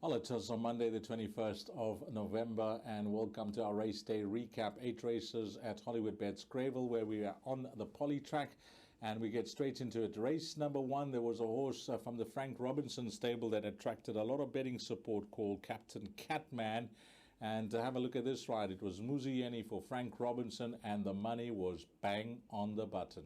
Well, it is on Monday, the 21st of November, and welcome to our race day recap. 8 races at Hollywoodbets Greyville, where we are on the poly track, and we get straight into it. Race number 1, there was a horse from the Frank Robinson stable that attracted a lot of betting support called Captain Catman. And to have a look at this ride, it was Muzieni for Frank Robinson, and the money was bang on the button.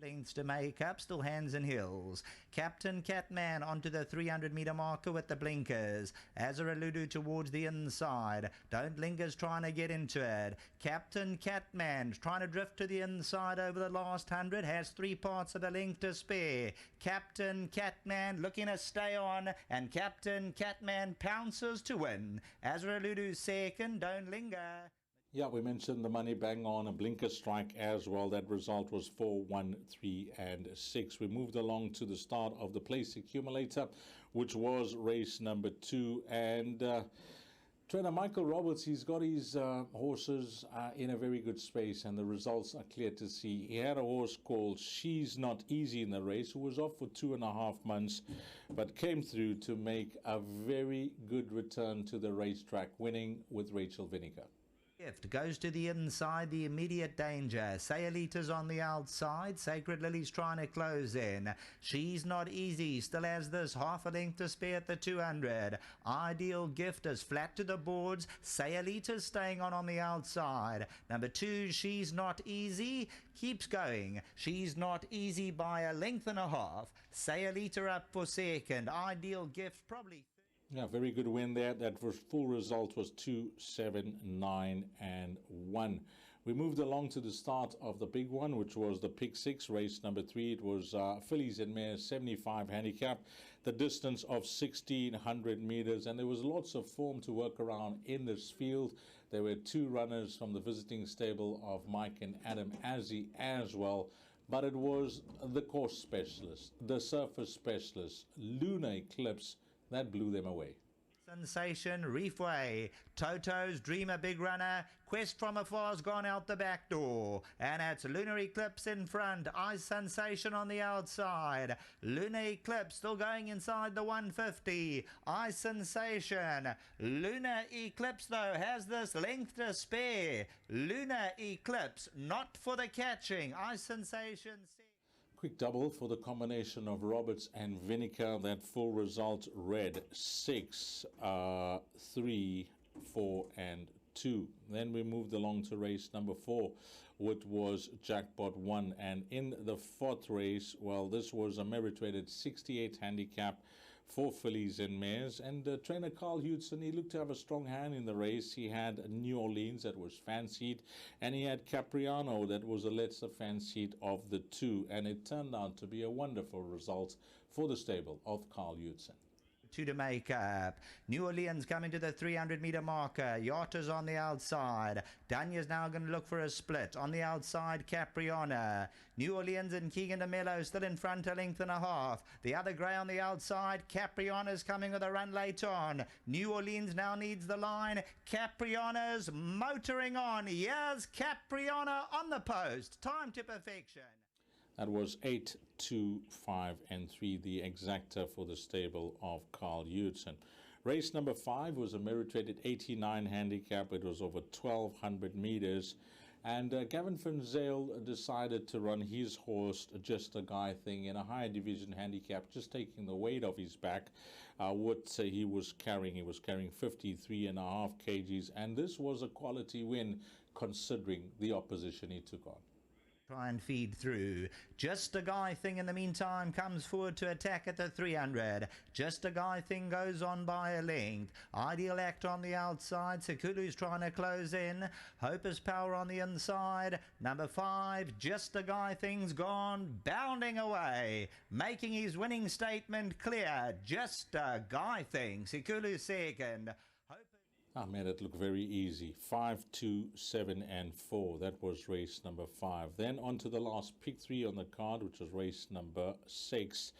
Lengths to make up, still hands and heels. Captain Catman onto the 300-metre marker with the blinkers. Azaraludu towards the inside. Don't Lingers trying to get into it. Captain Catman trying to drift to the inside over the last 100. Has 3 parts of a length to spare. Captain Catman looking to stay on. And Captain Catman pounces to win. Azaraludu second. Don't Linger. Yeah, we mentioned the money bang on, a blinker strike as well. That result was 4, 1, 3, and 6. We moved along to the start of the place accumulator, which was race number 2. And trainer Michael Roberts, he's got his horses in a very good space, and the results are clear to see. He had a horse called She's Not Easy in the race, who was off for 2.5 months, but came through to make a very good return to the racetrack, winning with Rachel Vinegar. Gift goes to the inside, the immediate danger. Sayalita's on the outside. Sacred Lily's trying to close in. She's Not Easy still has this half a length to spare at the 200. Ideal Gift is flat to the boards. Sayalita's staying on the outside. Number 2, She's Not Easy, keeps going. She's Not Easy by a length and a half. Sayalita up for second. Ideal Gift probably. Yeah, very good win there. That full result was 2, 7, 9, and 1. We moved along to the start of the big one, which was the Pick 6, race number 3. It was fillies and mares, 75 handicap, the distance of 1,600 meters, and there was lots of form to work around in this field. There were 2 runners from the visiting stable of Mike and Adam Azzi as well. But it was the course specialist, the surface specialist, Lunar Eclipse, that blew them away. Sensation, Reefway, Toto's Dreamer Big Runner, Quest from Afar's gone out the back door, and it's Lunar Eclipse in front, Ice Sensation on the outside, Lunar Eclipse still going inside the 150, Ice Sensation, Lunar Eclipse though has this length to spare, Lunar Eclipse not for the catching, Ice Sensation. Quick double for the combination of Roberts and Vinegar. That full result read 6, 3, 4, and 2. Then we moved along to race number 4, which was Jackpot 1. And in the 4th race, well, this was a merit-rated 68 handicap, 4 fillies and mares. And trainer Carl Hudson, he looked to have a strong hand in the race. He had New Orleans that was fancied, and he had Capriano that was a lesser fancied of the 2. And it turned out to be a wonderful result for the stable of Carl Hudson. 2 to make up. New Orleans coming to the 300-metre marker. Yatta's on the outside. Danya's now going to look for a split. On the outside, Capriana. New Orleans and Keegan DeMello still in front, a length and a half. The other grey on the outside. Capriana's coming with a run late on. New Orleans now needs the line. Capriana's motoring on. Here's Capriana on the post. Time to perfection. That was 8, 2, 5, and 3, the exacta for the stable of Carl Hudson. Race number 5 was a merit-rated 89 handicap. It was over 1,200 meters. And Gavin Finzale decided to run his horse, Just a Guy Thing, in a higher division handicap, just taking the weight off his back. What he was carrying 53.5 kgs. And this was a quality win considering the opposition he took on. Try and feed through. Just a Guy Thing in the meantime comes forward to attack at the 300. Just a Guy Thing goes on by a length. Ideal Act on the outside. Sekulu's trying to close in. Hope is Power on the inside. Number 5, Just a Guy Thing's gone bounding away, making his winning statement clear. Just a Guy Thing. Sekulu second. I made it look very easy. 5, 2, 7, and 4. That was race number 5. Then on to the last Pick 3 on the card, which was race number 6.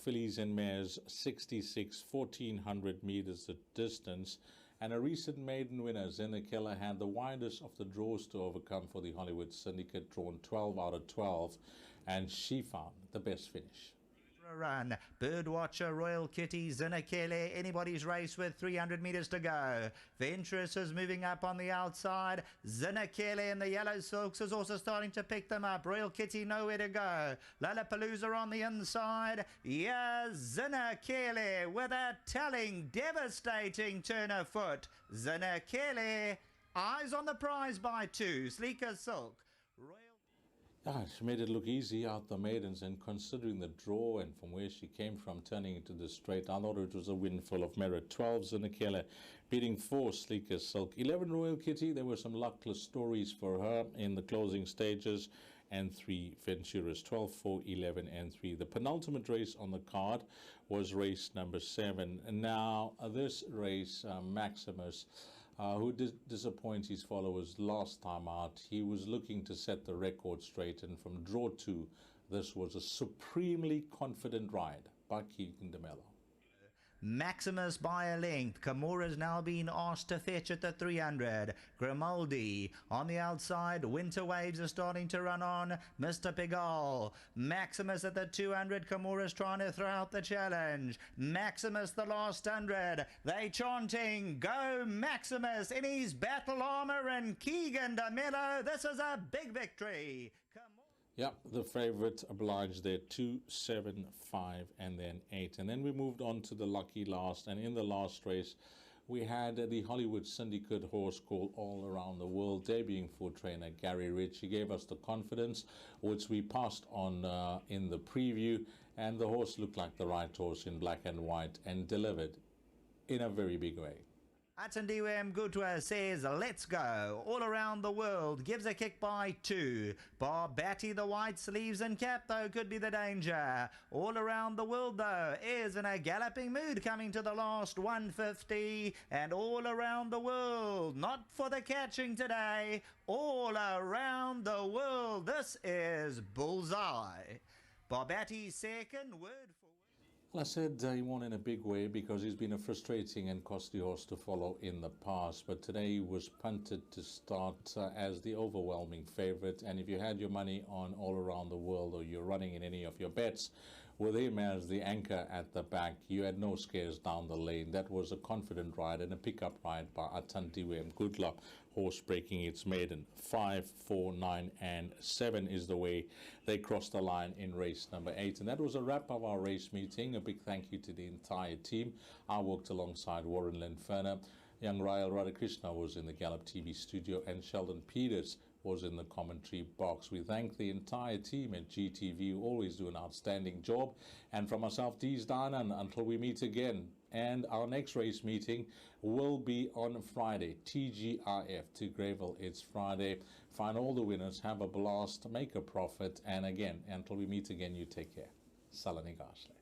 Fillies and mares, 66, 1,400 meters the distance. And a recent maiden winner, Zena Keller, had the widest of the draws to overcome for the Hollywood Syndicate, drawn 12 out of 12. And she found the best finish. a run. Birdwatcher, Royal Kitty, Zinakele, anybody's race with 300 meters to go. Venturous is moving up on the outside. Zinakele in the yellow silks is also starting to pick them up. Royal Kitty nowhere to go. Lollapalooza on the inside. Yeah, Zinakele with a telling, devastating turn of foot. Zinakele, eyes on the prize by 2. Sleeker Silk. She made it look easy out the maidens, and considering the draw and from where she came from turning into the straight, I thought it was a win full of merit. 12 Zinakele beating 4 Sleeker Silk. 11 Royal Kitty, there were some luckless stories for her in the closing stages, and 3 Venturas, 12, 4, 11 and 3. The penultimate race on the card was race number 7. And now this race, Maximus, who did disappoint his followers last time out. He was looking to set the record straight, and from draw 2, this was a supremely confident ride by Keegan DeMello. Maximus by a length. Kimura's now been asked to fetch at the 300. Grimaldi on the outside. Winter Waves are starting to run on. Mr. Pigal. Maximus at the 200. Kimura's trying to throw out the challenge. Maximus the last 100. They chanting, go Maximus in his battle armor, and Keegan DeMello. This is a big victory. Yeah, the favorite obliged there, 2, 7, 5, and then 8. And then we moved on to the lucky last. And in the last race, we had the Hollywood Syndicate horse called All Around the World, debuting for trainer Gary Rich. He gave us the confidence, which we passed on in the preview. And the horse looked like the right horse in black and white and delivered in a very big way. Atandiwe Mgutwa says, let's go. All Around the World gives a kick by 2. Barbati, the white sleeves and cap, though, could be the danger. All Around the World, though, is in a galloping mood coming to the last 150. And All Around the World, not for the catching today. All Around the World, this is Bullseye. Barbati second, word for Well, I said he won in a big way because he's been a frustrating and costly horse to follow in the past. But today he was punted to start as the overwhelming favorite. And if you had your money on All Around the World, or you're running in any of your bets with him as the anchor at the back, you had no scares down the lane. That was a confident ride and a pickup ride by Atandiwe Mgutwa, horse breaking its maiden. 5, 4, 9 and 7 is the way they crossed the line in race number 8. And that was a wrap of our race meeting. A big thank you to the entire team. I worked alongside Warren Linferner. Young Ryle Radhakrishna was in the Gallop TV studio, and Sheldon Peters was in the commentary box. We thank the entire team at GTV who always do an outstanding job. And from myself, Dees Danan, until we meet again. And our next race meeting will be on Friday, TGIF to Greyville. It's Friday. Find all the winners, have a blast, make a profit. And again, until we meet again, you take care. Salani Gashle.